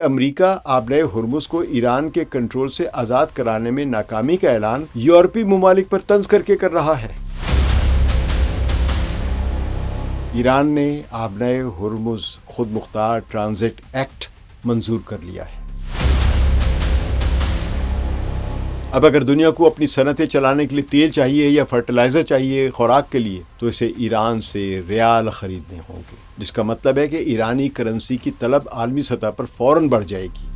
امریکہ آبنائے ہرمز کو ایران کے کنٹرول سے آزاد کرانے میں ناکامی کا اعلان یورپی ممالک پر طنز کر کے کر رہا ہے۔ ایران نے آبنائے ہرمز خود مختار ٹرانزٹ ایکٹ منظور کر لیا ہے۔ اب اگر دنیا کو اپنی صنعتیں چلانے کے لیے تیل چاہیے یا فرٹیلائزر چاہیے خوراک کے لیے، تو اسے ایران سے ریال خریدنے ہوں گے، جس کا مطلب ہے کہ ایرانی کرنسی کی طلب عالمی سطح پر فوراً بڑھ جائے گی۔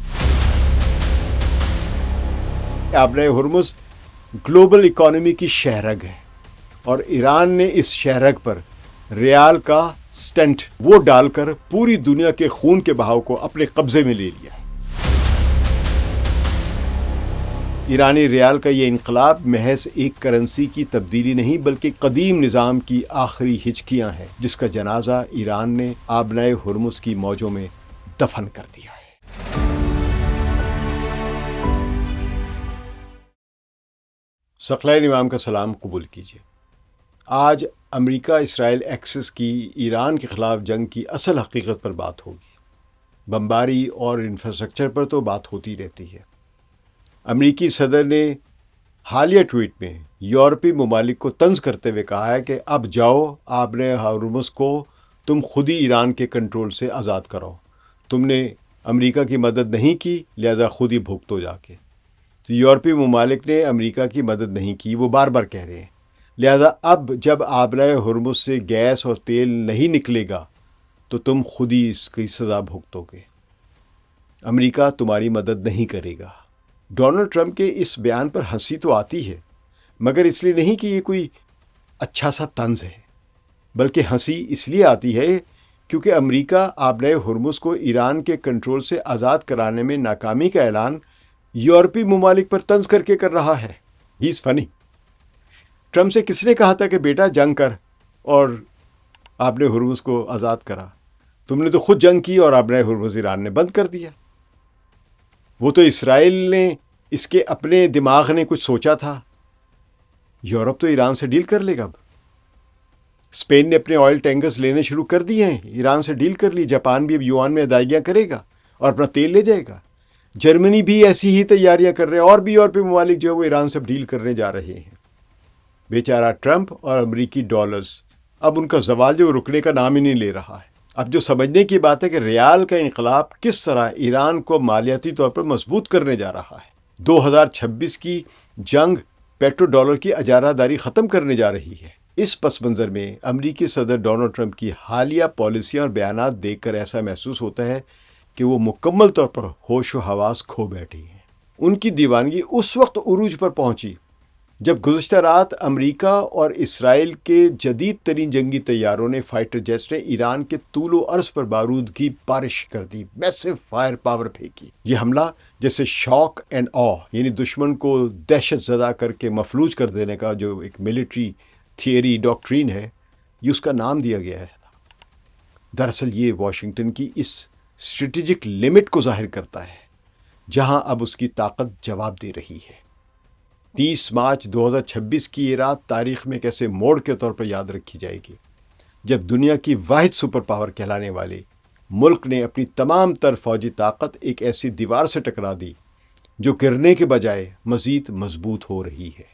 آبنائے ہرمز گلوبل اکانومی کی شہرگ ہے اور ایران نے اس شہرگ پر ریال کا سٹنٹ وہ ڈال کر پوری دنیا کے خون کے بہاؤ کو اپنے قبضے میں لے لیا ہے۔ ایرانی ریال کا یہ انقلاب محض ایک کرنسی کی تبدیلی نہیں بلکہ قدیم نظام کی آخری ہچکیاں ہیں، جس کا جنازہ ایران نے آبنائے ہرمز کی موجوں میں دفن کر دیا ہے۔ ثقلین امام کا سلام قبول کیجیے۔ آج امریکہ اسرائیل ایکسس کی ایران کے خلاف جنگ کی اصل حقیقت پر بات ہوگی۔ بمباری اور انفراسٹرکچر پر تو بات ہوتی رہتی ہے۔ امریکی صدر نے حالیہ ٹویٹ میں یورپی ممالک کو طنز کرتے ہوئے کہا ہے کہ اب جاؤ آبنائے ہرمز کو تم خود ہی ایران کے کنٹرول سے آزاد کراؤ، تم نے امریکہ کی مدد نہیں کی لہذا خود ہی بھگتو جا کے۔ تو یورپی ممالک نے امریکہ کی مدد نہیں کی، وہ بار بار کہہ رہے ہیں، لہذا اب جب آبنائے ہرمز سے گیس اور تیل نہیں نکلے گا تو تم خود ہی اس کی سزا بھگتو گے، امریکہ تمہاری مدد نہیں کرے گا۔ ڈونلڈ ٹرمپ کے اس بیان پر ہنسی تو آتی ہے، مگر اس لیے نہیں کہ یہ کوئی اچھا سا طنز ہے، بلکہ ہنسی اس لیے آتی ہے کیونکہ امریکہ آبنائے ہرمز کو ایران کے کنٹرول سے آزاد کرانے میں ناکامی کا اعلان یورپی ممالک پر طنز کر کے کر رہا ہے۔ ہی از فنی۔ ٹرمپ سے کس نے کہا تھا کہ بیٹا جنگ کر اور آبنائے ہرمز کو آزاد کرا؟ تم نے تو خود جنگ کی اور آبنائے ہرمز ایران نے بند کر دیا۔ وہ تو اسرائیل نے اس کے اپنے دماغ نے کچھ سوچا تھا۔ یورپ تو ایران سے ڈیل کر لے گا۔ اب اسپین نے اپنے آئل ٹینکرز لینے شروع کر دیے ہیں، ایران سے ڈیل کر لی۔ جاپان بھی اب یوان میں ادائیگیاں کرے گا اور اپنا تیل لے جائے گا۔ جرمنی بھی ایسی ہی تیاریاں کر رہے ہیں، اور بھی یورپی ممالک جو ہے وہ ایران سے ڈیل کرنے جا رہے ہیں۔ بیچارہ ٹرمپ اور امریکی ڈالرز، اب ان کا زوال جو رکنے کا نام ہی نہیں لے رہا ہے۔ اب جو سمجھنے کی بات ہے کہ ریال کا انقلاب کس طرح ایران کو مالیاتی طور پر مضبوط کرنے جا رہا ہے۔ 2026 کی جنگ پیٹرو ڈالر کی اجارہ داری ختم کرنے جا رہی ہے۔ اس پس منظر میں امریکی صدر ڈونلڈ ٹرمپ کی حالیہ پالیسیاں اور بیانات دیکھ کر ایسا محسوس ہوتا ہے کہ وہ مکمل طور پر ہوش و حواس کھو بیٹھے ہیں۔ ان کی دیوانگی اس وقت عروج پر پہنچی جب گزشتہ رات امریکہ اور اسرائیل کے جدید ترین جنگی طیاروں نے فائٹر جیٹس نے ایران کے طول و عرض پر بارود کی بارش کر دی، میسو فائر پاور پھینکی۔ یہ حملہ جیسے شاک اینڈ آ، یعنی دشمن کو دہشت زدہ کر کے مفلوج کر دینے کا جو ایک ملٹری تھیوری ڈاکٹرین ہے، یہ اس کا نام دیا گیا ہے۔ دراصل یہ واشنگٹن کی اس اسٹریٹجک لمٹ کو ظاہر کرتا ہے جہاں اب اس کی طاقت جواب دے رہی ہے۔ 30 مارچ 2026 کی یہ رات تاریخ میں کیسے موڑ کے طور پر یاد رکھی جائے گی، جب دنیا کی واحد سپر پاور کہلانے والے ملک نے اپنی تمام تر فوجی طاقت ایک ایسی دیوار سے ٹکرا دی جو گرنے کے بجائے مزید مضبوط ہو رہی ہے۔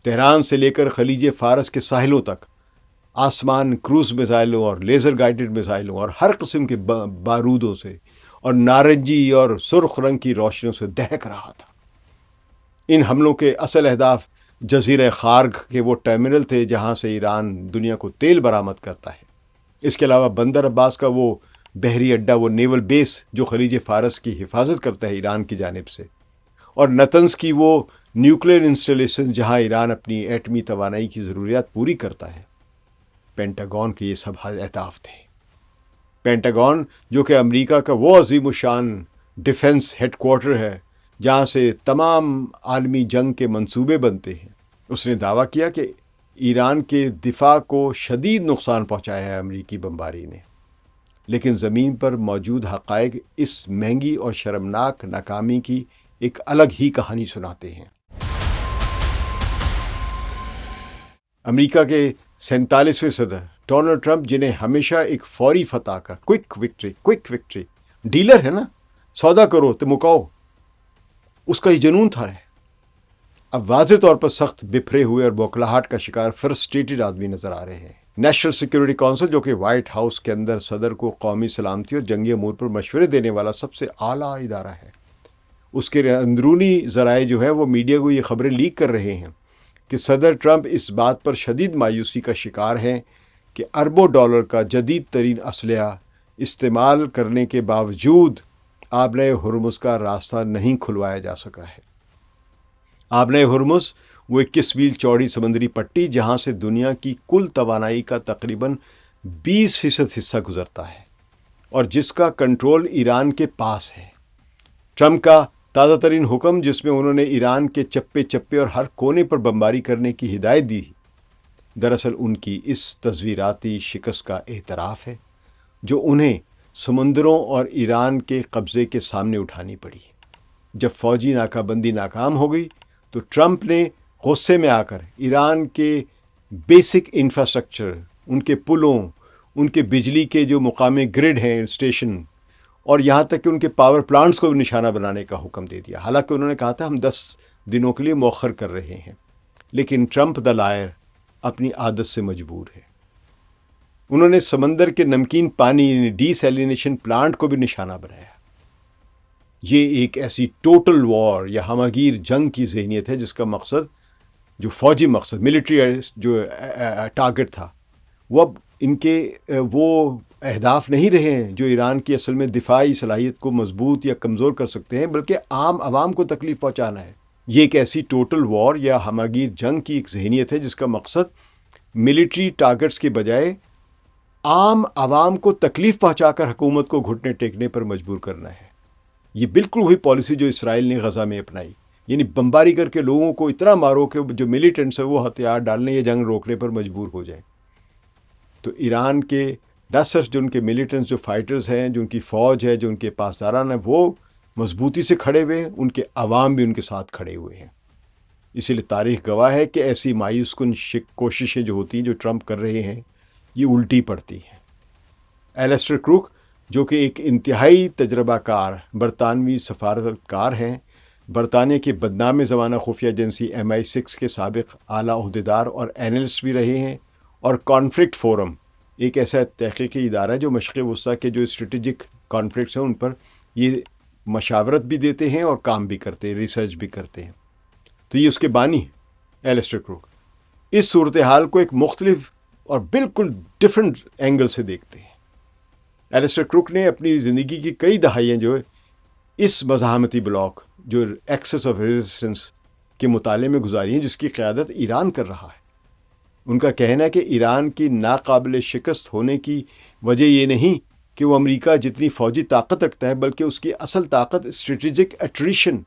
تہران سے لے کر خلیج فارس کے ساحلوں تک آسمان کروز میزائلوں اور لیزر گائیڈڈ میزائلوں اور ہر قسم کے بارودوں سے اور نارنجی اور سرخ رنگ کی روشنیوں سے دہک رہا تھا۔ ان حملوں کے اصل اہداف جزیرہ خارگ کے وہ ٹرمینل تھے جہاں سے ایران دنیا کو تیل برآمد کرتا ہے۔ اس کے علاوہ بندر عباس کا وہ بحری اڈہ، وہ نیول بیس جو خلیج فارس کی حفاظت کرتا ہے ایران کی جانب سے، اور نتنز کی وہ نیوکلیئر انسٹالیشن جہاں ایران اپنی ایٹمی توانائی کی ضروریات پوری کرتا ہے۔ پینٹاگون کے یہ سب اہداف تھے۔ پینٹاگون جو کہ امریکہ کا وہ عظیم الشان ڈیفنس ہیڈ کوارٹر ہے جہاں سے تمام عالمی جنگ کے منصوبے بنتے ہیں، اس نے دعویٰ کیا کہ ایران کے دفاع کو شدید نقصان پہنچایا ہے امریکی بمباری نے، لیکن زمین پر موجود حقائق اس مہنگی اور شرمناک ناکامی کی ایک الگ ہی کہانی سناتے ہیں۔ امریکہ کے 47ویں صدر ڈونلڈ ٹرمپ، جنہیں ہمیشہ ایک فوری فتح کا کوئک وکٹری ڈیلر ہے نا، سودا کرو تو مکاؤ، اس کا یہ جنون تھا۔ اب واضح طور پر سخت بپھرے ہوئے اور بوکھلاہٹ کا شکار فرسٹریٹڈ آدمی نظر آ رہے ہیں۔ نیشنل سیکیورٹی کونسل، جو کہ وائٹ ہاؤس کے اندر صدر کو قومی سلامتی اور جنگی امور پر مشورے دینے والا سب سے اعلیٰ ادارہ ہے، اس کے اندرونی ذرائع جو ہے وہ میڈیا کو یہ خبریں لیک کر رہے ہیں کہ صدر ٹرمپ اس بات پر شدید مایوسی کا شکار ہیں کہ اربوں ڈالر کا جدید ترین اسلحہ استعمال کرنے کے باوجود آبنۂ ہرمز کا راستہ نہیں کھلوایا جا سکا ہے۔ آبنۂ ہرمز وہ 21 میل چوڑی سمندری پٹی جہاں سے دنیا کی کل توانائی کا تقریباً 20% حصہ گزرتا ہے اور جس کا کنٹرول ایران کے پاس ہے۔ ٹرمپ کا تازہ ترین حکم، جس میں انہوں نے ایران کے چپے چپے اور ہر کونے پر بمباری کرنے کی ہدایت دی، دراصل ان کی اس تزویراتی شکست کا اعتراف ہے جو انہیں سمندروں اور ایران کے قبضے کے سامنے اٹھانی پڑی۔ جب فوجی ناکہ بندی ناکام ہو گئی تو ٹرمپ نے غصے میں آ کر ایران کے بیسک انفراسٹرکچر، ان کے پلوں، ان کے بجلی کے جو مقامی گرڈ ہیں اسٹیشن، اور یہاں تک کہ ان کے پاور پلانٹس کو بھی نشانہ بنانے کا حکم دے دیا۔ حالانکہ انہوں نے کہا تھا ہم 10 دنوں کے لیے مؤخر کر رہے ہیں، لیکن ٹرمپ دا لائر اپنی عادت سے مجبور ہے۔ انہوں نے سمندر کے نمکین پانی یعنی ڈی سیلینیشن پلانٹ کو بھی نشانہ بنایا۔ یہ ایک ایسی ٹوٹل وار یا ہمہ گیر جنگ کی ذہنیت ہے جس کا مقصد، جو فوجی مقصد، ملٹری جو ٹارگٹ تھا، وہ اب ان کے وہ اہداف نہیں رہے ہیں جو ایران کی اصل میں دفاعی صلاحیت کو مضبوط یا کمزور کر سکتے ہیں، بلکہ عام عوام کو تکلیف پہنچانا ہے۔ یہ ایک ایسی ٹوٹل وار یا ہمہ گیر جنگ کی ایک ذہنیت ہے جس کا مقصد ملٹری ٹارگٹس کے بجائے عام عوام کو تکلیف پہنچا کر حکومت کو گھٹنے ٹیکنے پر مجبور کرنا ہے۔ یہ بالکل وہی پالیسی جو اسرائیل نے غزہ میں اپنائی، یعنی بمباری کر کے لوگوں کو اتنا مارو کہ جو ملیٹنٹس ہیں وہ ہتھیار ڈالنے یا جنگ روکنے پر مجبور ہو جائیں۔ تو ایران کے نہ صرف جو ان کے ملیٹنٹس، جو فائٹرز ہیں، جو ان کی فوج ہے، جو ان کے پاسداران ہیں، وہ مضبوطی سے کھڑے ہوئے ہیں، ان کے عوام بھی ان کے ساتھ کھڑے ہوئے ہیں۔ اسی لیے تاریخ گواہ ہے کہ ایسی مایوس کن کوششیں جو ہوتی ہیں جو ٹرمپ کر رہے ہیں، یہ الٹی پڑتی ہیں۔ ایلسٹر کروک، جو کہ ایک انتہائی تجربہ کار برطانوی سفارتکار ہیں، برطانیہ کے بدنام زمانہ خفیہ ایجنسی MI6 کے سابق اعلیٰ عہدیدار اور اینالسٹ بھی رہے ہیں، اور کانفلکٹ فورم ایک ایسا تحقیقی ادارہ ہے جو مشرق وسطیٰ کے جو اسٹریٹجک کانفلکٹس ہیں ان پر یہ مشاورت بھی دیتے ہیں اور کام بھی کرتے ہیں، ریسرچ بھی کرتے ہیں۔ تو یہ اس کے بانی ہیں ایلسٹر کروک۔ اس صورتحال کو ایک مختلف اور بالکل ڈفرینٹ اینگل سے دیکھتے ہیں۔ ایلسٹر کروک نے اپنی زندگی کی کئی دہائیاں جو ہے اس مزاحمتی بلاک جو ایکسس آف ریزسٹنس کے مطالعے میں گزاری ہیں، جس کی قیادت ایران کر رہا ہے۔ ان کا کہنا ہے کہ ایران کی ناقابل شکست ہونے کی وجہ یہ نہیں کہ وہ امریکہ جتنی فوجی طاقت رکھتا ہے، بلکہ اس کی اصل طاقت اسٹریٹجک ایٹریشن،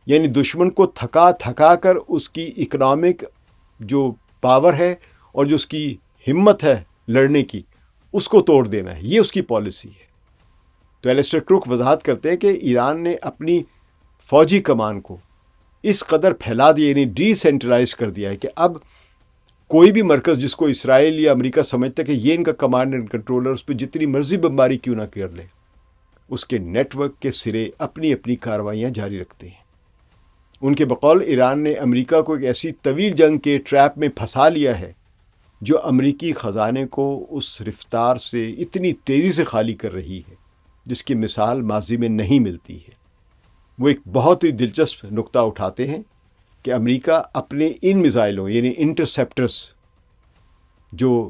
یعنی دشمن کو تھکا کر اس کی اکنامک جو پاور ہے اور جو اس کی ہمت ہے لڑنے کی، اس کو توڑ دینا ہے۔ یہ اس کی پالیسی ہے۔ تو ایلسٹر کروک وضاحت کرتے ہیں کہ ایران نے اپنی فوجی کمان کو اس قدر پھیلا دیا، یعنی ڈی سینٹرلائز کر دیا ہے کہ اب کوئی بھی مرکز جس کو اسرائیل یا امریکہ سمجھتا ہے کہ یہ ان کا کمانڈ اینڈ کنٹرولر، اس پہ جتنی مرضی بمباری کیوں نہ کر لے، اس کے نیٹ ورک کے سرے اپنی اپنی کارروائیاں جاری رکھتے ہیں۔ ان کے بقول ایران نے امریکہ کو ایک ایسی طویل جنگ کے ٹریپ میں پھنسا لیا ہے جو امریکی خزانے کو اس رفتار سے اتنی تیزی سے خالی کر رہی ہے جس کی مثال ماضی میں نہیں ملتی ہے۔ وہ ایک بہت ہی دلچسپ نقطہ اٹھاتے ہیں کہ امریکہ اپنے ان میزائلوں یعنی انٹرسیپٹرز جو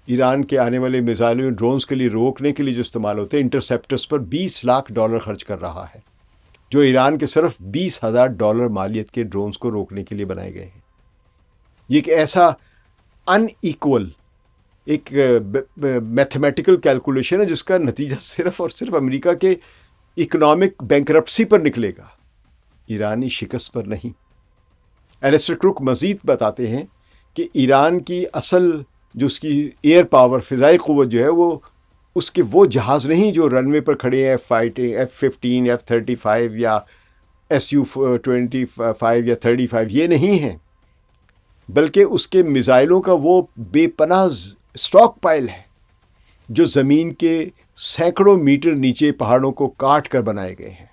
ایران کے آنے والے میزائلوں ڈرونز کے لیے روکنے کے لیے جو استعمال ہوتے ہیں، انٹرسیپٹرز پر $20 لاکھ خرچ کر رہا ہے، جو ایران کے صرف $20,000 مالیت کے ڈرونز کو روکنے کے لیے بنائے گئے ہیں۔ یہ ایک ایسا ان ایکول ایک میتھمیٹیکل کیلکولیشن ہے جس کا نتیجہ صرف اور صرف امریکہ کے اکنامک بینکرپسی پر نکلے گا، ایرانی شکست پر نہیں۔ ایلسٹر کروک مزید بتاتے ہیں کہ ایران کی اصل جو اس کی ایئر پاور، فضائی قوت جو ہے، وہ اس کے وہ جہاز نہیں جو رن وے پر کھڑے ہیں، F-15 F-35 یا Su-25 یا 35، یہ نہیں ہیں، بلکہ اس کے میزائلوں کا وہ بے پناہ اسٹاک پائل ہے جو زمین کے سینکڑوں میٹر نیچے پہاڑوں کو کاٹ کر بنائے گئے ہیں،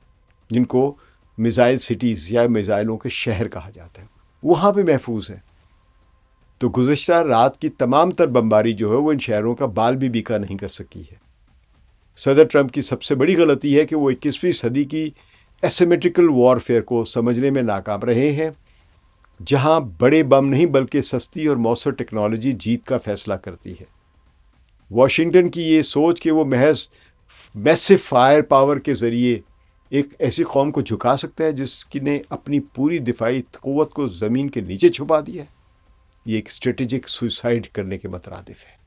جن کو میزائل سٹیز یا میزائلوں کے شہر کہا جاتا ہے، وہاں پہ محفوظ ہے۔ تو گزشتہ رات کی تمام تر بمباری جو ہے وہ ان شہروں کا بال بھی بیکا نہیں کر سکی ہے۔ صدر ٹرمپ کی سب سے بڑی غلطی ہے کہ وہ 21ویں صدی کی ایسیمیٹرکل وارفیئر کو سمجھنے میں ناکام رہے ہیں، جہاں بڑے بم نہیں بلکہ سستی اور مؤثر ٹیکنالوجی جیت کا فیصلہ کرتی ہے۔ واشنگٹن کی یہ سوچ کہ وہ محض میسو فائر پاور کے ذریعے ایک ایسی قوم کو جھکا سکتا ہے جس نے اپنی پوری دفاعی قوت کو زمین کے نیچے چھپا دیا ہے، یہ ایک اسٹریٹجک سوئسائڈ کرنے کے مترادف ہے۔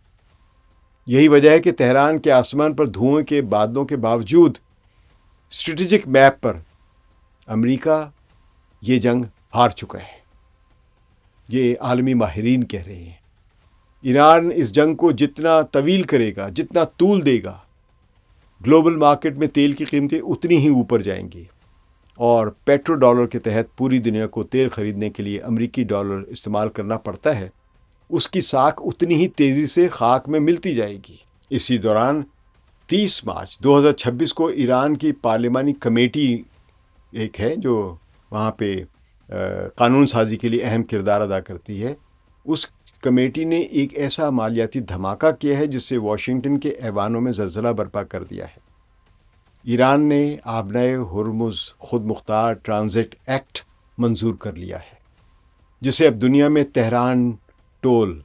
یہی وجہ ہے کہ تہران کے آسمان پر دھوئیں کے بادلوں کے باوجود اسٹریٹجک میپ پر امریکہ یہ جنگ ہار چکا ہے، یہ عالمی ماہرین کہہ رہے ہیں۔ ایران اس جنگ کو جتنا طویل کرے گا، جتنا طول دے گا، گلوبل مارکیٹ میں تیل کی قیمتیں اتنی ہی اوپر جائیں گی، اور پیٹرو ڈالر کے تحت پوری دنیا کو تیل خریدنے کے لیے امریکی ڈالر استعمال کرنا پڑتا ہے، اس کی ساکھ اتنی ہی تیزی سے خاک میں ملتی جائے گی۔ اسی دوران 30 مارچ 2026 کو ایران کی پارلیمانی کمیٹی ایک ہے جو وہاں پہ قانون سازی کے لیے اہم کردار ادا کرتی ہے، اس کمیٹی نے ایک ایسا مالیاتی دھماکہ کیا ہے جس سے واشنگٹن کے ایوانوں میں زلزلہ برپا کر دیا ہے۔ ایران نے آبنائے ہرمز خود مختار ٹرانزٹ ایکٹ منظور کر لیا ہے، جسے اب دنیا میں تہران ٹول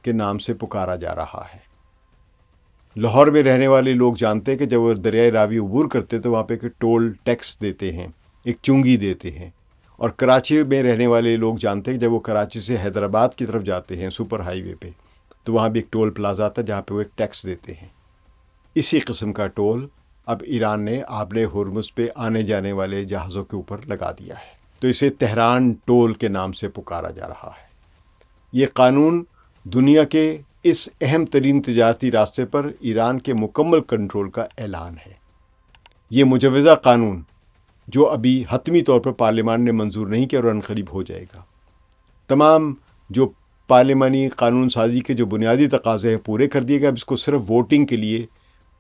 کے نام سے پکارا جا رہا ہے۔ لاہور میں رہنے والے لوگ جانتے ہیں کہ جب وہ دریائے راوی عبور کرتے تو وہاں پہ ایک ٹول ٹیکس دیتے ہیں، ایک چنگی دیتے ہیں، اور کراچی میں رہنے والے لوگ جانتے ہیں کہ جب وہ کراچی سے حیدرآباد کی طرف جاتے ہیں سپر ہائی وے پہ تو وہاں بھی ایک ٹول پلازا آتا ہے جہاں پہ وہ ایک ٹیکس دیتے ہیں۔ اسی قسم کا ٹول اب ایران نے آبنائے ہرمز پہ آنے جانے والے جہازوں کے اوپر لگا دیا ہے، تو اسے تہران ٹول کے نام سے پکارا جا رہا ہے۔ یہ قانون دنیا کے اس اہم ترین تجارتی راستے پر ایران کے مکمل کنٹرول کا اعلان ہے۔ یہ مجوزہ قانون جو ابھی حتمی طور پر پارلیمان نے منظور نہیں کیا اور عنقریب ہو جائے گا، تمام جو پارلیمانی قانون سازی کے جو بنیادی تقاضے ہیں پورے کر دیے گئے۔ اب اس کو صرف ووٹنگ کے لیے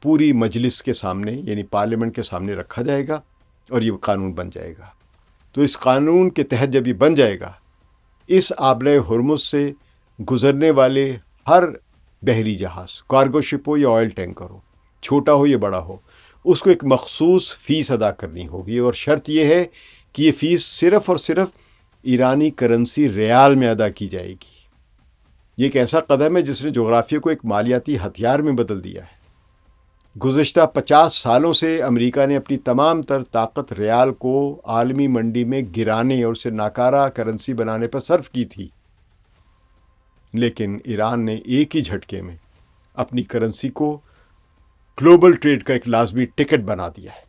پوری مجلس کے سامنے یعنی پارلیمنٹ کے سامنے رکھا جائے گا اور یہ قانون بن جائے گا۔ تو اس قانون کے تحت جب یہ بن جائے گا، اس آبنائے ہرمز سے گزرنے والے ہر بحری جہاز، کارگو شپ ہو یا آئل ٹینکر ہو، چھوٹا ہو یا بڑا ہو، اس کو ایک مخصوص فیس ادا کرنی ہوگی، اور شرط یہ ہے کہ یہ فیس صرف اور صرف ایرانی کرنسی ریال میں ادا کی جائے گی۔ یہ ایک ایسا قدم ہے جس نے جغرافیہ کو ایک مالیاتی ہتھیار میں بدل دیا ہے۔ گزشتہ 50 سالوں سے امریکہ نے اپنی تمام تر طاقت ریال کو عالمی منڈی میں گرانے اور اسے ناکارہ کرنسی بنانے پر صرف کی تھی، لیکن ایران نے ایک ہی جھٹکے میں اپنی کرنسی کو گلوبل ٹریڈ کا ایک لازمی ٹکٹ بنا دیا ہے۔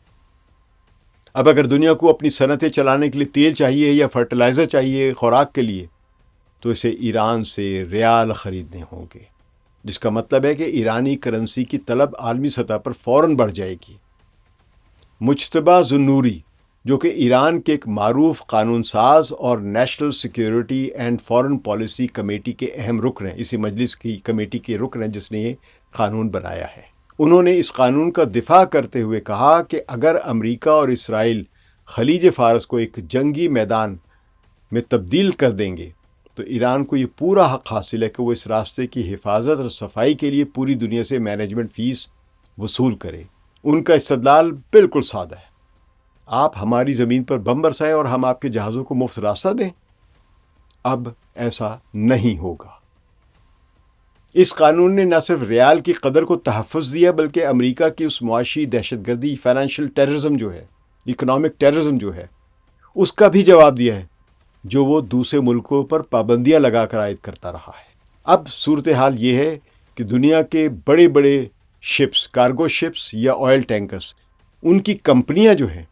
اب اگر دنیا کو اپنی صنعتیں چلانے کے لیے تیل چاہیے یا فرٹیلائزر چاہیے خوراک کے لیے، تو اسے ایران سے ریال خریدنے ہوں گے، جس کا مطلب ہے کہ ایرانی کرنسی کی طلب عالمی سطح پر فوراً بڑھ جائے گی۔ مجتبیٰ ذوالنوری، جو کہ ایران کے ایک معروف قانون ساز اور national security and foreign policy committee کے اہم رکن ہیں، اسی مجلس کی کمیٹی کے رکن ہیں جس نے یہ قانون بنایا ہے، انہوں نے اس قانون کا دفاع کرتے ہوئے کہا کہ اگر امریکہ اور اسرائیل خلیج فارس کو ایک جنگی میدان میں تبدیل کر دیں گے تو ایران کو یہ پورا حق حاصل ہے کہ وہ اس راستے کی حفاظت اور صفائی کے لیے پوری دنیا سے مینجمنٹ فیس وصول کرے۔ ان کا استدلال بالکل سادہ ہے، آپ ہماری زمین پر بم برسائیں اور ہم آپ کے جہازوں کو مفت راستہ دیں۔ اب ایسا نہیں ہوگا۔ اس قانون نے نہ صرف ریال کی قدر کو تحفظ دیا بلکہ امریکہ کی اس معاشی دہشت گردی، فائنینشیل ٹیررزم جو ہے، اکنامک ٹیررزم جو ہے، اس کا بھی جواب دیا ہے جو وہ دوسرے ملکوں پر پابندیاں لگا کر عائد کرتا رہا ہے۔ اب صورتحال یہ ہے کہ دنیا کے بڑے بڑے شپس، کارگو شپس یا آئل ٹینکرز، ان کی کمپنیاں جو ہیں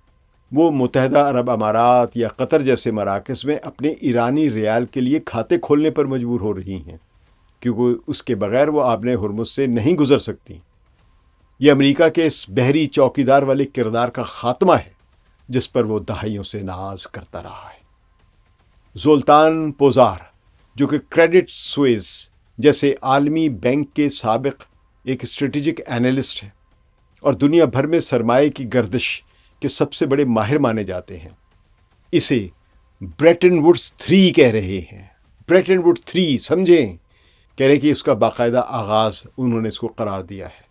وہ متحدہ عرب امارات یا قطر جیسے مراکز میں اپنے ایرانی ریال کے لیے کھاتے کھولنے پر مجبور ہو رہی ہیں، کیونکہ اس کے بغیر وہ آبنائے ہرمز سے نہیں گزر سکتی۔ یہ امریکہ کے اس بحری چوکیدار والے کردار کا خاتمہ ہے جس پر وہ دہائیوں سے ناز کرتا رہا ہے۔ زولتان پوزار، جو کہ کریڈٹ سوئس جیسے عالمی بینک کے سابق ایک اسٹریٹجک اینالسٹ ہے، اور دنیا بھر میں سرمایہ کی گردش کے سب سے بڑے ماہر مانے جاتے ہیں۔ اسے بریٹن ووڈز 3 کہہ رہے ہیں۔ بریٹن ووڈ 3 سمجھیں، کہہ رہے کہ اس کا باقاعدہ آغاز انہوں نے اس کو قرار دیا ہے۔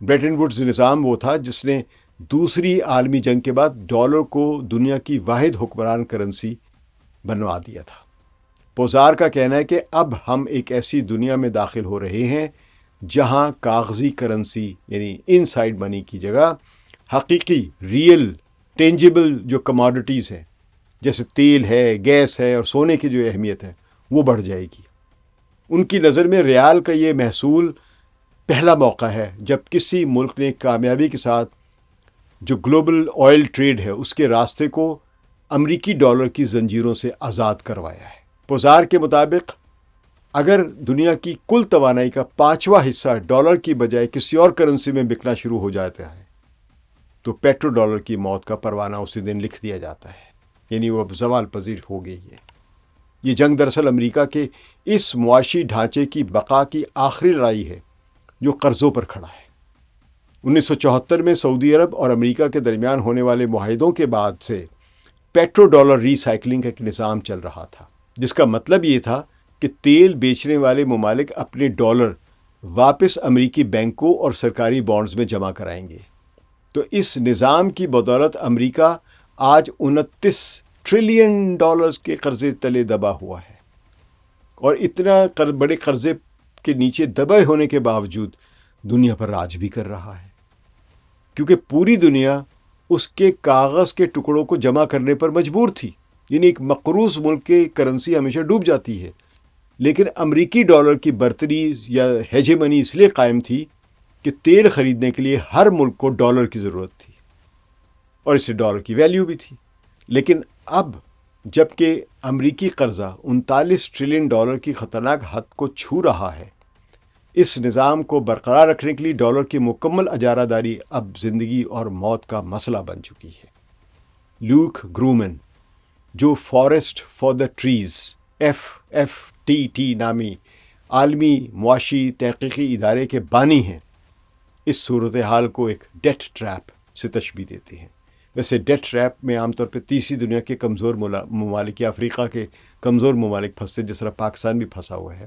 بریٹن ووڈز نظام وہ تھا جس نے دوسری عالمی جنگ کے بعد ڈالر کو دنیا کی واحد حکمران کرنسی بنوا دیا تھا۔ پوزار کا کہنا ہے کہ اب ہم ایک ایسی دنیا میں داخل ہو رہے ہیں جہاں کاغذی کرنسی یعنی ان سائڈ منی کی جگہ حقیقی ریئل ٹینجیبل جو کموڈٹیز ہیں جیسے تیل ہے، گیس ہے اور سونے کی جو اہمیت ہے وہ بڑھ جائے گی۔ ان کی نظر میں ریال کا یہ محصول پہلا موقع ہے جب کسی ملک نے کامیابی کے ساتھ جو گلوبل آئل ٹریڈ ہے اس کے راستے کو امریکی ڈالر کی زنجیروں سے آزاد کروایا ہے۔ پوزار کے مطابق اگر دنیا کی کل توانائی کا 5واں حصہ ڈالر کی بجائے کسی اور کرنسی میں بکنا شروع ہو جاتا ہے تو پیٹرو ڈالر کی موت کا پروانہ اسی دن لکھ دیا جاتا ہے، یعنی وہ اب زوال پذیر ہو گئی ہے۔ یہ جنگ دراصل امریکہ کے اس معاشی ڈھانچے کی بقا کی آخری لڑائی ہے جو قرضوں پر کھڑا ہے۔ 1974 میں سعودی عرب اور امریکہ کے درمیان ہونے والے معاہدوں کے بعد سے پیٹرو ڈالر ری سائیکلنگ کا ایک نظام چل رہا تھا، جس کا مطلب یہ تھا کہ تیل بیچنے والے ممالک اپنے ڈالر واپس امریکی بینکوں اور سرکاری بانڈز میں جمع کرائیں گے۔ تو اس نظام کی بدولت امریکہ آج 29 ٹریلین ڈالرز کے قرضے تلے دبا ہوا ہے، اور اتنا بڑے قرضے کے نیچے دبے ہونے کے باوجود دنیا پر راج بھی کر رہا ہے، کیونکہ پوری دنیا اس کے کاغذ کے ٹکڑوں کو جمع کرنے پر مجبور تھی۔ یعنی ایک مقروض ملک کی کرنسی ہمیشہ ڈوب جاتی ہے، لیکن امریکی ڈالر کی برتری یا ہیجمنی اس لیے قائم تھی کہ تیل خریدنے کے لیے ہر ملک کو ڈالر کی ضرورت تھی اور اسے ڈالر کی ویلیو بھی تھی۔ لیکن اب جب کہ امریکی قرضہ 39 ٹریلین ڈالر کی خطرناک حد کو چھو رہا ہے، اس نظام کو برقرار رکھنے کے لیے ڈالر کی مکمل اجارہ داری اب زندگی اور موت کا مسئلہ بن چکی ہے۔ لیوک گرومن، جو forest for the trees FFTT نامی عالمی معاشی تحقیقی ادارے کے بانی ہیں، اس صورتحال کو ایک ڈیٹ ٹریپ سے تشبیہ دیتے ہیں۔ ویسے ڈیٹ ٹریپ میں عام طور پہ تیسری دنیا کے کمزور ممالک یا افریقہ کے کمزور ممالک پھنستے، جس طرح پاکستان بھی پھنسا ہوا ہے،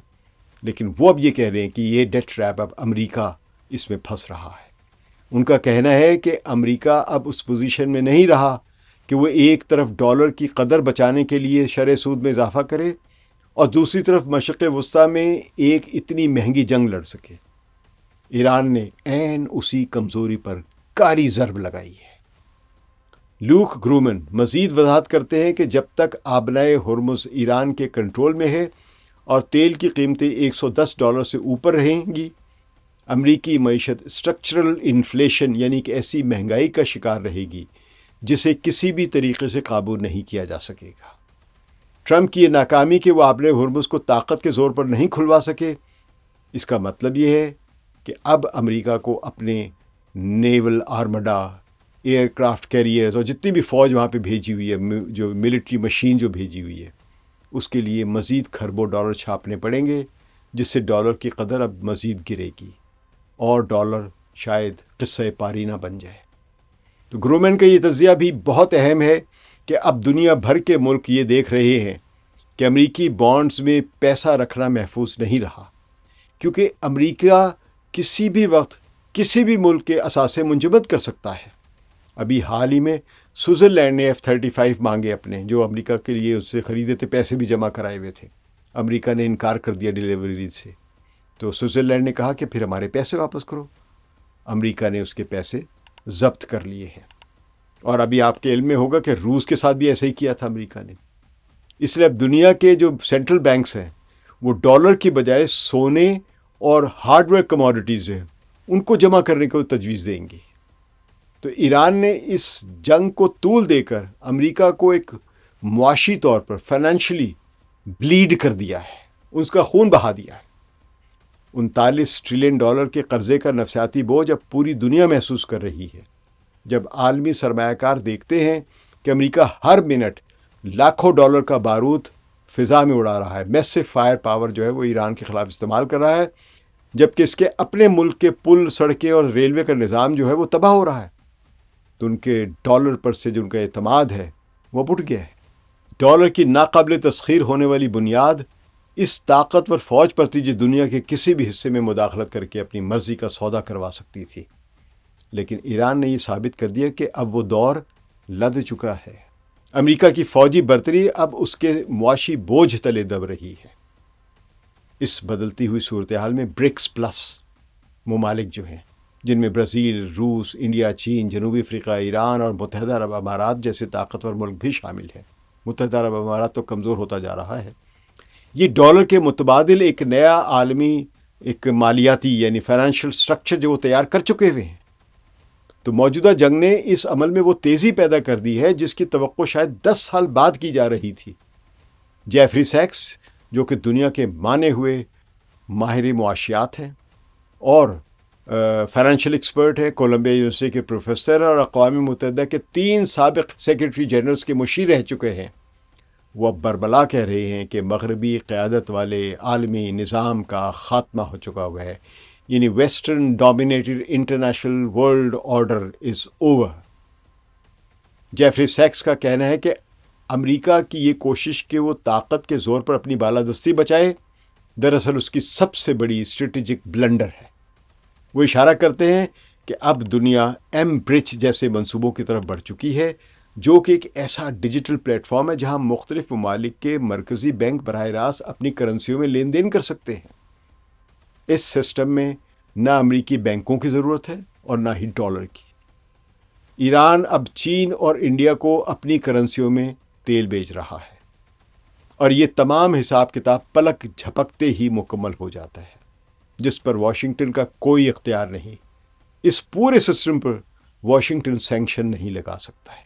لیکن وہ اب یہ کہہ رہے ہیں کہ یہ ڈیٹ ٹریپ اب امریکہ اس میں پھنس رہا ہے۔ ان کا کہنا ہے کہ امریکہ اب اس پوزیشن میں نہیں رہا کہ وہ ایک طرف ڈالر کی قدر بچانے کے لیے شرح سود میں اضافہ کرے اور دوسری طرف مشرق وسطیٰ میں ایک اتنی مہنگی جنگ لڑ سکے۔ ایران نے عین اسی کمزوری پر کاری ضرب لگائی ہے۔ لیوک گرومن مزید وضاحت کرتے ہیں کہ جب تک آبنائے ہرمز ایران کے کنٹرول میں ہے اور تیل کی قیمتیں $110 سے اوپر رہیں گی، امریکی معیشت اسٹرکچرل انفلیشن یعنی کہ ایسی مہنگائی کا شکار رہے گی جسے کسی بھی طریقے سے قابو نہیں کیا جا سکے گا۔ ٹرمپ کی یہ ناکامی کہ وہ آبنائے ہرمز کو طاقت کے زور پر نہیں کھلوا سکے، اس کا مطلب یہ ہے کہ اب امریکہ کو اپنے نیول آرمڈا، ایئر کرافٹ کیریئرز اور جتنی بھی فوج وہاں پہ بھیجی ہوئی ہے، جو ملٹری مشین جو بھیجی ہوئی ہے، اس کے لیے مزید کھربوں ڈالر چھاپنے پڑیں گے، جس سے ڈالر کی قدر اب مزید گرے گی اور ڈالر شاید قصہ پاری نہ بن جائے۔ تو گرومن کا یہ تجزیہ بھی بہت اہم ہے کہ اب دنیا بھر کے ملک یہ دیکھ رہے ہیں کہ امریکی بانڈز میں پیسہ رکھنا محفوظ نہیں رہا، کیونکہ امریکہ کسی بھی وقت کسی بھی ملک کے اثاثے منجمد کر سکتا ہے۔ ابھی حال ہی میں سوئٹزرلینڈ نے F-35 مانگے اپنے، جو امریکہ کے لیے اس سے خریدے تھے، پیسے بھی جمع کرائے ہوئے تھے۔ امریکہ نے انکار کر دیا ڈیلیوری سے، تو سوئٹزرلینڈ نے کہا کہ پھر ہمارے پیسے واپس کرو۔ امریکہ نے اس کے پیسے ضبط کر لیے ہیں، اور ابھی آپ کے علم میں ہوگا کہ روس کے ساتھ بھی ایسے ہی کیا تھا امریکہ نے۔ اس لیے اب دنیا کے جو سینٹرل بینکس ہیں وہ ڈالر کی بجائے سونے اور ہارڈ ویئر کموڈٹیز ہیں ان کو جمع کرنے کو تجویز دیں گے۔ تو ایران نے اس جنگ کو طول دے کر امریکہ کو ایک معاشی طور پر فائنینشلی بلیڈ کر دیا ہے، اس کا خون بہا دیا ہے۔ 39 ٹریلین ڈالر کے قرضے کا نفسیاتی بوجھ اب پوری دنیا محسوس کر رہی ہے، جب عالمی سرمایہ کار دیکھتے ہیں کہ امریکہ ہر منٹ لاکھوں ڈالر کا بارود فضا میں اڑا رہا ہے۔ میسو فائر پاور جو ہے وہ ایران کے خلاف استعمال کر رہا ہے، جبکہ اس کے اپنے ملک کے پل، سڑکیں اور ریلوے کا نظام جو ہے وہ تباہ ہو رہا ہے، تو ان کے ڈالر پر سے جو ان کا اعتماد ہے وہ اٹھ گیا ہے۔ ڈالر کی ناقابل تسخیر ہونے والی بنیاد اس طاقتور فوج پر تھی جو دنیا کے کسی بھی حصے میں مداخلت کر کے اپنی مرضی کا سودا کروا سکتی تھی، لیکن ایران نے یہ ثابت کر دیا کہ اب وہ دور لد چکا ہے۔ امریکہ کی فوجی برتری اب اس کے معاشی بوجھ تلے دب رہی ہے۔ اس بدلتی ہوئی صورتحال میں برکس پلس ممالک جو ہیں، جن میں برازیل، روس، انڈیا، چین، جنوبی افریقہ، ایران اور متحدہ عرب امارات جیسے طاقتور ملک بھی شامل ہیں۔ متحدہ عرب امارات تو کمزور ہوتا جا رہا ہے۔ یہ ڈالر کے متبادل ایک نیا عالمی ایک مالیاتی یعنی فائنینشیل سٹرکچر جو وہ تیار کر چکے ہوئے ہیں۔ تو موجودہ جنگ نے اس عمل میں وہ تیزی پیدا کر دی ہے جس کی توقع شاید 10 سال بعد کی جا رہی تھی۔ جیفری سیکس جو کہ دنیا کے مانے ہوئے ماہر معاشیات ہیں اور فائنینشیل ایکسپرٹ ہے، کولمبیا یونیورسٹی کے پروفیسر اور اقوام متحدہ کے 3 سابق سیکرٹری جنرلز کے مشیر رہ چکے ہیں، وہ اب بربلا کہہ رہے ہیں کہ مغربی قیادت والے عالمی نظام کا خاتمہ ہو چکا ہوا ہے، یعنی western dominated international world order is over. Jeffrey سیکس کا کہنا ہے کہ امریکہ کی یہ کوشش کہ وہ طاقت کے زور پر اپنی بالادستی بچائے، دراصل اس کی سب سے بڑی اسٹریٹجک بلنڈر ہے۔ وہ اشارہ کرتے ہیں کہ اب دنیا ایم برچ جیسے منصوبوں کی طرف بڑھ چکی ہے، جو کہ ایک ایسا ڈیجیٹل پلیٹ فارم ہے جہاں مختلف ممالک کے مرکزی بینک براہ راست اپنی کرنسیوں میں لین دین کر سکتے ہیں۔ اس سسٹم میں نہ امریکی بینکوں کی ضرورت ہے اور نہ ہی ڈالر کی۔ ایران اب چین اور انڈیا کو اپنی کرنسیوں میں تیل بیچ رہا ہے، اور یہ تمام حساب کتاب پلک جھپکتے ہی مکمل ہو جاتا ہے، جس پر واشنگٹن کا کوئی اختیار نہیں۔ اس پورے سسٹم پر واشنگٹن سینکشن نہیں لگا سکتا ہے۔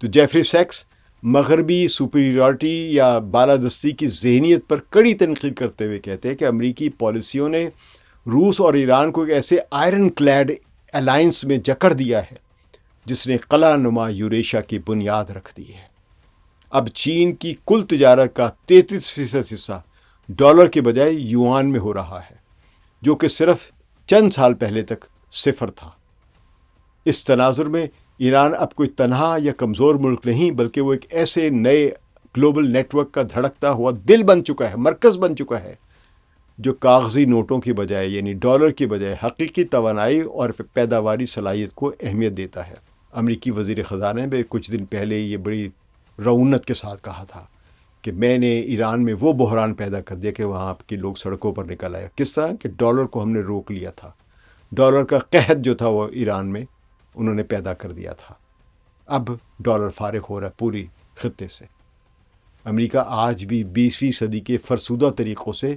تو جیفری سیکس مغربی سپیریورٹی یا بالادستی کی ذہنیت پر کڑی تنقید کرتے ہوئے کہتے ہیں کہ امریکی پالیسیوں نے روس اور ایران کو ایک ایسے آئرن کلیڈ الائنس میں جکڑ دیا ہے جس نے قلعہ نما یوریشیا کی بنیاد رکھ دی ہے۔ اب چین کی کل تجارت کا 33% حصہ ڈالر کے بجائے یوان میں ہو رہا ہے، جو کہ صرف چند سال پہلے تک صفر تھا۔ اس تناظر میں ایران اب کوئی تنہا یا کمزور ملک نہیں، بلکہ وہ ایک ایسے نئے گلوبل نیٹ ورک کا دھڑکتا ہوا دل بن چکا ہے، مرکز بن چکا ہے، جو کاغذی نوٹوں کی بجائے یعنی ڈالر کی بجائے حقیقی توانائی اور پیداواری صلاحیت کو اہمیت دیتا ہے۔ امریکی وزیر خزانہ نے کچھ دن پہلے یہ بڑی رعونت کے ساتھ کہا تھا کہ میں نے ایران میں وہ بحران پیدا کر دیا کہ وہاں کے لوگ سڑکوں پر نکل آئے۔ کس طرح کہ ڈالر کو ہم نے روک لیا تھا، ڈالر کا قحط جو تھا وہ ایران میں انہوں نے پیدا کر دیا تھا۔ اب ڈالر فارغ ہو رہا ہے پوری خطے سے۔ امریکہ آج بھی 20ویں صدی کے فرسودہ طریقوں سے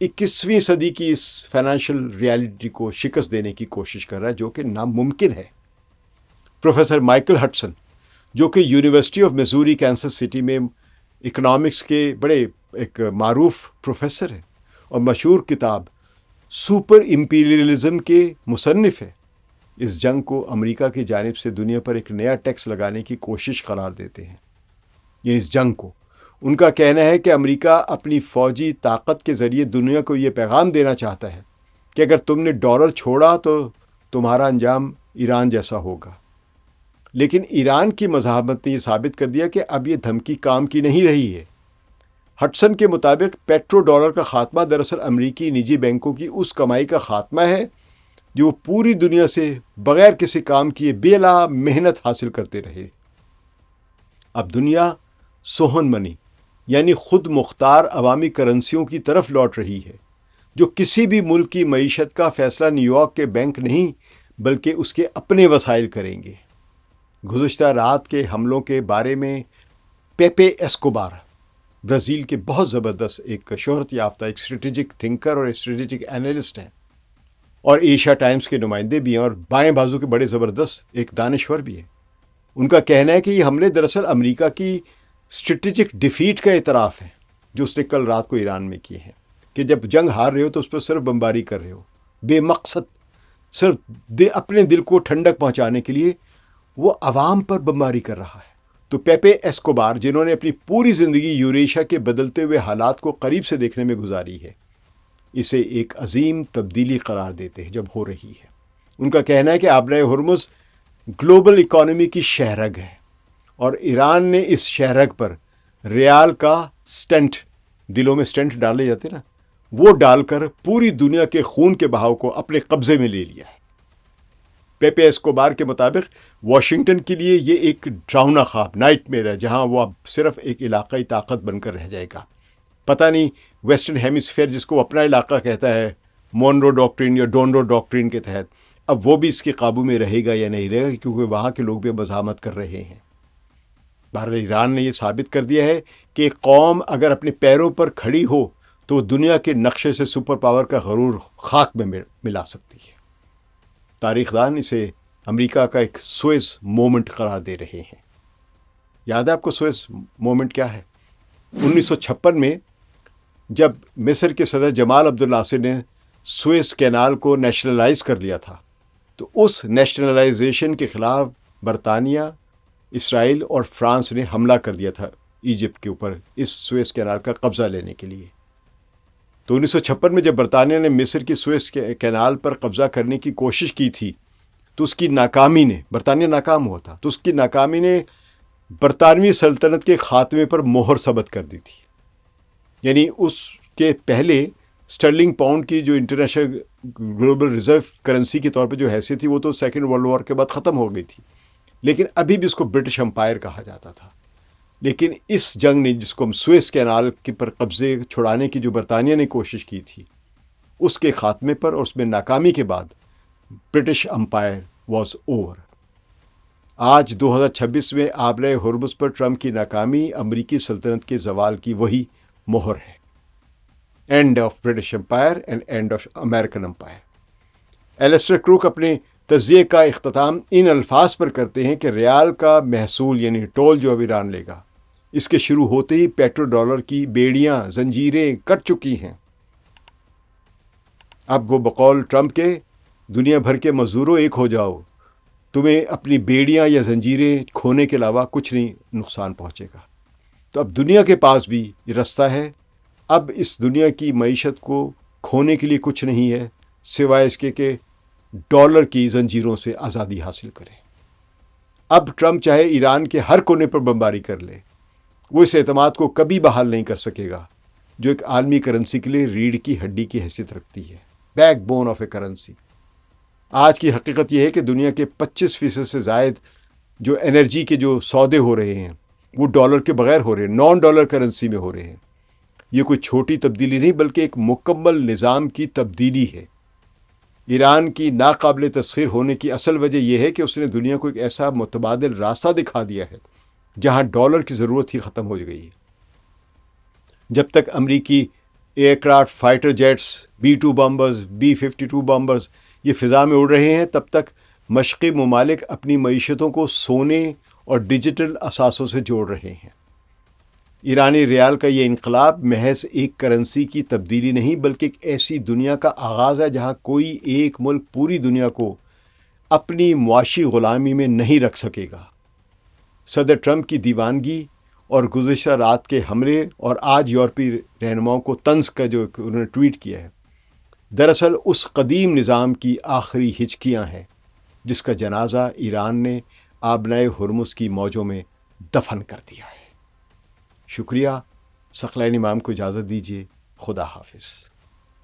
21ویں صدی کی اس فائنینشیل ریالٹی کو شکست دینے کی کوشش کر رہا ہے، جو کہ ناممکن ہے۔ پروفیسر مائیکل ہڈسن جو کہ یونیورسٹی آف میزوری کینسس سٹی میں اکنامکس کے بڑے ایک معروف پروفیسر ہیں اور مشہور کتاب سپر امپیریلزم کے مصنف ہے، اس جنگ کو امریکہ کی جانب سے دنیا پر ایک نیا ٹیکس لگانے کی کوشش قرار دیتے ہیں۔ یہ اس جنگ کو ان کا کہنا ہے کہ امریکہ اپنی فوجی طاقت کے ذریعے دنیا کو یہ پیغام دینا چاہتا ہے کہ اگر تم نے ڈالر چھوڑا تو تمہارا انجام ایران جیسا ہوگا۔ لیکن ایران کی مزاحمت نے یہ ثابت کر دیا کہ اب یہ دھمکی کام کی نہیں رہی ہے۔ ہڈسن کے مطابق پیٹرو ڈالر کا خاتمہ دراصل امریکی نجی بینکوں کی اس کمائی کا خاتمہ ہے جو وہ پوری دنیا سے بغیر کسی کام کیے بلا محنت حاصل کرتے رہے۔ اب دنیا سوہن منی یعنی خود مختار عوامی کرنسیوں کی طرف لوٹ رہی ہے، جو کسی بھی ملک کی معیشت کا فیصلہ نیو یارک کے بینک نہیں بلکہ اس کے اپنے وسائل کریں گے۔ گزشتہ رات کے حملوں کے بارے میں پیپے ایسکوبار برازیل کے بہت زبردست ایک شہرت یافتہ ایک اسٹریٹجک تھنکر اور اسٹریٹجک اینالسٹ ہیں، اور ایشیا ٹائمز کے نمائندے بھی ہیں، اور بائیں بازو کے بڑے زبردست ایک دانشور بھی ہیں۔ ان کا کہنا ہے کہ یہ حملے دراصل امریکہ کی اسٹریٹجک ڈیفیٹ کا اعتراف ہے جو اس نے کل رات کو ایران میں کیے ہیں، کہ جب جنگ ہار رہے ہو تو اس پر صرف بمباری کر رہے ہو، بے مقصد، صرف اپنے دل کو ٹھنڈک پہنچانے کے لیے وہ عوام پر بمباری کر رہا ہے۔ تو پیپے ایسکوبار جنہوں نے اپنی پوری زندگی یوریشیا کے بدلتے ہوئے حالات کو قریب سے دیکھنے میں گزاری ہے، اسے ایک عظیم تبدیلی قرار دیتے ہیں جب ہو رہی ہے۔ ان کا کہنا ہے کہ آبرۂ ہرمز گلوبل اکانومی کی شہرگ ہے، اور ایران نے اس شہرگ پر ریال کا سٹنٹ، دلوں میں سٹنٹ ڈالے جاتے نا، وہ ڈال کر پوری دنیا کے خون کے بہاؤ کو اپنے قبضے میں لے لیا ہے۔ پیپے اسکوبار کے مطابق واشنگٹن کے لیے یہ ایک ڈراؤنا خواب، نائٹ میئر ہے، جہاں وہ اب صرف ایک علاقائی طاقت بن کر رہ جائے گا۔ پتہ نہیں ویسٹرن ہیمیسفیئر، جس کو اپنا علاقہ کہتا ہے مونرو ڈاکٹرین یا ڈونرو ڈاکٹرین کے تحت، اب وہ بھی اس کے قابو میں رہے گا یا نہیں رہے گا، کیونکہ وہاں کے لوگ بھی مزاحمت کر رہے ہیں۔ بہرحال ایران نے یہ ثابت کر دیا ہے کہ ایک قوم اگر اپنے پیروں پر کھڑی ہو تو وہ دنیا کے نقشے سے سپر پاور کا غرور خاک میں ملا سکتی ہے۔ تاریخ دان اسے امریکہ کا ایک سوئس مومنٹ قرار دے رہے ہیں۔ یاد ہے آپ کو سوئس مومنٹ کیا ہے؟ 1956 میں جب مصر کے صدر جمال عبد الناصر نے سوئس کینال کو نیشنلائز کر لیا تھا، تو اس نیشنلائزیشن کے خلاف برطانیہ، اسرائیل اور فرانس نے حملہ کر دیا تھا ایجپٹ کے اوپر اس سوئس کینال کا قبضہ لینے کے لیے۔ تو 1956 میں جب برطانیہ نے مصر کی سوئس کینال پر قبضہ کرنے کی کوشش کی تھی، تو اس کی ناکامی نے، برطانیہ ناکام ہوا تھا، تو اس کی ناکامی نے برطانوی سلطنت کے خاتمے پر مہر ثبت کر دی تھی۔ یعنی اس کے پہلے سٹرلنگ پاؤنڈ کی جو انٹرنیشنل گلوبل ریزرو کرنسی کے طور پہ جو حیثیت تھی، وہ تو سیکنڈ ورلڈ وار کے بعد ختم ہو گئی تھی، لیکن ابھی بھی اس کو برٹش امپائر کہا جاتا تھا۔ لیکن اس جنگ نے، جس کو ہم سوئس کینال کے پر قبضے چھڑانے کی جو برطانیہ نے کوشش کی تھی، اس کے خاتمے پر اور اس میں ناکامی کے بعد برٹش امپائر واز اوور۔ آج 2026 میں آبرۂ ہرمز پر ٹرمپ کی ناکامی امریکی سلطنت کے زوال کی وہی مہر ہے۔ End of British empire end end of American empire. Alastair Crooke اپنے تجزیے کا اختتام ان الفاظ پر کرتے ہیں کہ ریال کا محصول یعنی ٹول جو اب ایران لے گا، اس کے شروع ہوتے ہی پیٹرو ڈالر کی بیڑیاں، زنجیریں کٹ چکی ہیں۔ اب وہ بقول ٹرمپ کے دنیا بھر کے مزدوروں ایک ہو جاؤ، تمہیں اپنی بیڑیاں یا زنجیریں کھونے کے علاوہ کچھ نہیں نقصان پہنچے گا۔ تو اب دنیا کے پاس بھی یہ رستہ ہے، اب اس دنیا کی معیشت کو کھونے کے لیے کچھ نہیں ہے سوائے اس کے کہ ڈالر کی زنجیروں سے آزادی حاصل کریں۔ اب ٹرمپ چاہے ایران کے ہر کونے پر بمباری کر لے، وہ اس اعتماد کو کبھی بحال نہیں کر سکے گا جو ایک عالمی کرنسی کے لیے ریڑھ کی ہڈی کی حیثیت رکھتی ہے، back bone of a currency. آج کی حقیقت یہ ہے کہ دنیا کے 25% سے زائد جو انرجی کے جو سودے ہو رہے ہیں وہ ڈالر کے بغیر ہو رہے ہیں، نان ڈالر کرنسی میں ہو رہے ہیں۔ یہ کوئی چھوٹی تبدیلی نہیں بلکہ ایک مکمل نظام کی تبدیلی ہے۔ ایران کی ناقابل تسخیر ہونے کی اصل وجہ یہ ہے کہ اس نے دنیا کو ایک ایسا متبادل راستہ دکھا دیا ہے جہاں ڈالر کی ضرورت ہی ختم ہو گئی ہے۔ جب تک امریکی aircraft, fighter jets, B-2 bombers, B-52 bombers یہ فضا میں اڑ رہے ہیں، تب تک مشرقی ممالک اپنی معیشتوں کو سونے اور ڈیجیٹل اثاثوں سے جوڑ رہے ہیں۔ ایرانی ریال کا یہ انقلاب محض ایک کرنسی کی تبدیلی نہیں بلکہ ایک ایسی دنیا کا آغاز ہے جہاں کوئی ایک ملک پوری دنیا کو اپنی معاشی غلامی میں نہیں رکھ سکے گا۔ صدر ٹرمپ کی دیوانگی اور گزشتہ رات کے حملے اور آج یورپی رہنماؤں کو طنز کا جو انہوں نے ٹویٹ کیا ہے، دراصل اس قدیم نظام کی آخری ہچکیاں ہیں جس کا جنازہ ایران نے آبنائے ہرمز کی موجوں میں دفن کر دیا ہے۔ شکریہ۔ ثقلین امام کو اجازت دیجیے۔ خدا حافظ۔